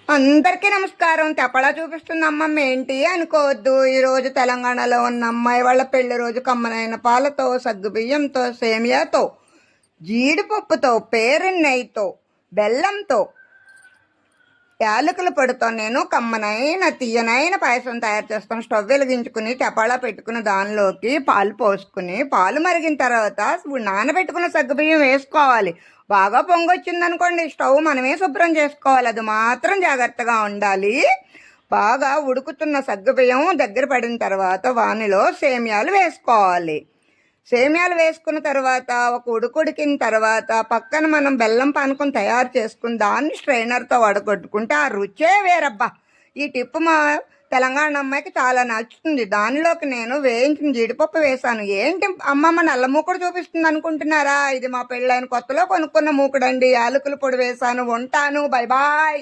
అందరికీ నమస్కారం. తెపలా చూపిస్తున్న అమ్మమ్మ ఏంటి అనుకోవద్దు. ఈరోజు తెలంగాణలో ఉన్న అమ్మాయి వాళ్ళ పెళ్లి రోజు కమ్మనైన పాలతో, సగ్గుబియ్యంతో, సేమియాతో, జీడిపప్పుతో, పేరున్నెయ్యితో, బెల్లంతో, యాలకుల పొడితో నేను కమ్మనైన తీయనైన పాయసం తయారు చేస్తాను. స్టవ్ వెలిగించుకుని తెపాళా పెట్టుకుని దానిలోకి పాలు పోసుకుని పాలు మరిగిన తర్వాత నానబెట్టుకున్న సగ్గుబియ్యం వేసుకోవాలి. బాగా పొంగొచ్చింది అనుకోండి, స్టవ్ మనమే శుభ్రం చేసుకోవాలి. అది మాత్రం జాగ్రత్తగా ఉండాలి. బాగా ఉడుకుతున్న సగ్గుబియ్యం దగ్గర పడిన తర్వాత వానిలో సేమియాలు వేసుకోవాలి. సేమియాలు వేసుకున్న తర్వాత ఒక ఉడికిన తర్వాత పక్కన మనం బెల్లం పానకం తయారు చేసుకుని దాన్ని స్ట్రైనర్తో వడగొట్టుకుంటే ఆ రుచే వేరబ్బా. ఈ టిప్పు మా తెలంగాణ అమ్మాయికి చాలా నచ్చుతుంది. దానిలోకి నేను వేయించిన జీడిపప్పు వేశాను. ఏంటి అమ్మమ్మ నల్ల మూకుడు చూపిస్తుంది అనుకుంటున్నారా? ఇది మా పెళ్ళైన కొత్తలో కొనుక్కున్న మూకుడండి. యాలకుల పొడి వేశాను. ఉంటాను. Bye bye.